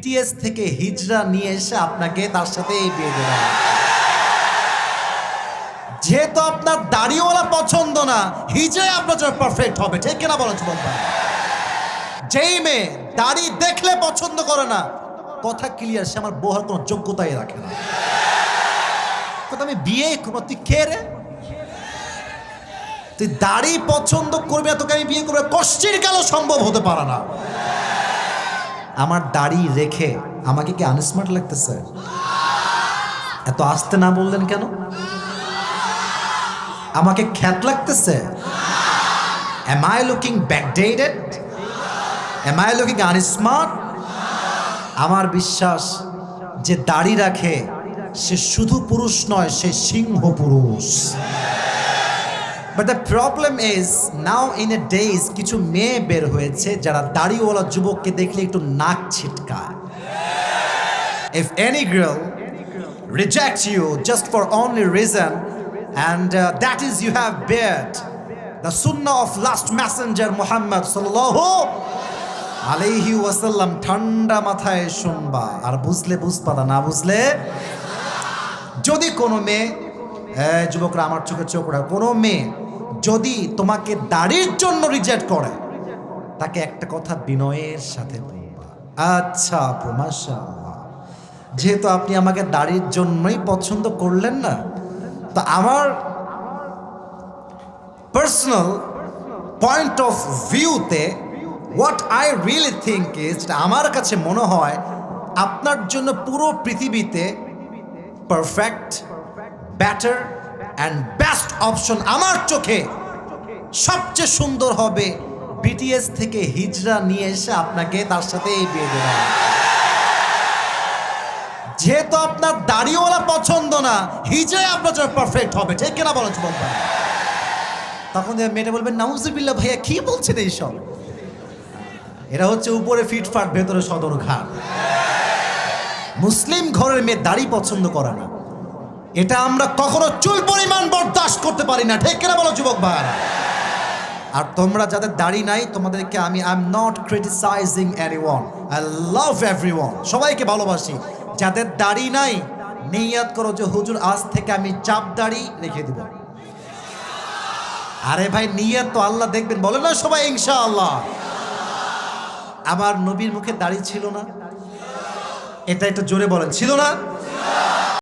BTS থেকে হিজড়া নিয়ে এসে আপনাকে তার সাথে বিয়ে দেওয়া। যেহেতু আপনার দাড়িওয়ালা পছন্দ না, হিজড়াই আপনার জন্য পারফেক্ট হবে। ঠিক কিনা বলেন যুবক ভাই? যেই মেয়ে দাড়ি দেখলে পছন্দ করে না, কথা ক্লিয়ার, সে আমার বউর কোনো যোগ্যতাই রাখে না। কথা আমি বিয়ে করবো, তুই কে রে? তুই দাড়ি পছন্দ করবি না, তোকে আমি বিয়ে করবো, কষ্টের কালো সম্ভব হতে পারে না। আমার দাড়ি রেখে আমাকে কি আনস্মার্ট লাগতেছে? এত আস্তে না বললেন কেন? আমাকে খ্যাত লাগতেছে? Am I looking backdated? Am I looking unsmart? আমার বিশ্বাস যে দাড়ি রাখে সে শুধু পুরুষ নয়, সে সিংহ পুরুষ। But the problem is now in a days কিছু মেয়ে বের হয়েছে যারা দাড়িওয়ালা যুবককে দেখলে একটু নাক ছিটকায়। If any girl rejects you just for only reason and that is you have beard the sunnah of last messenger Muhammad sallallahu alayhi wasallam, ঠান্ডা মাথায় শুনবা, আর বুঝলে বুঝবা, না বুঝলে। যদি কোনো মেয়ে, যুবকরা আমার চোখে চোখ রাখ, কোনো মেয়ে যদি তোমাকে দাড়ির জন্য রিজেক্ট করে, তাকে একটা কথা বিনয়ের সাথে বলবা, আচ্ছা আপু মাশাআল্লাহ, যেহেতু আপনি আমাকে দাড়ির জন্যই পছন্দ করলেন না, তো আমার পার্সোনাল পয়েন্ট অফ ভিউতে what I really think is, আমার কাছে মনে হয় আপনার জন্য পুরো পৃথিবীতে perfect, better and best option আমার চোখে সবচেয়ে সুন্দর হবে বিটিএস থেকে হিজড়া নিয়ে এসে আপনাকে তার সাথে বিয়ে দেওয়া। যেহেতু আপনার দাড়িওয়ালা পছন্দ না, হিজড়াই আপনার জন্য পারফেক্ট হবে। ঠিক কিনা বলেন যুবক ভাই? তখন মেয়েটা বলবেন নাউজুবিল্লাহ ভাইয়া কি বলছেন এইসব? এরা হচ্ছে উপরে ফিটফাট, ভেতরে সদর ঘাট। মুসলিম ঘরের মেয়ে দাড়ি পছন্দ করে না, এটা আমরা কখনো চুল পরিমাণ বরদাস্ত করতে পারি না। ঠিক কিনা বলো যুবক ভাই? আর তোমরা যাদের দাড়ি নাই, তোমাদেরকে আমি I am not criticising anyone, I love everyone, সবাইকে ভালোবাসি। যাদের দাড়ি নাই, নিয়ত করো যে হুজুর আজ থেকে আমি চাপ দাড়ি রেখে দিব। আরে ভাই নিয়ত তো আল্লাহ দেখবেন, বলে না সবাই ইনশাআল্লাহ। আমার নবীর মুখে দাড়ি ছিল না? এটা একটু জোরে বলেন, ছিল না?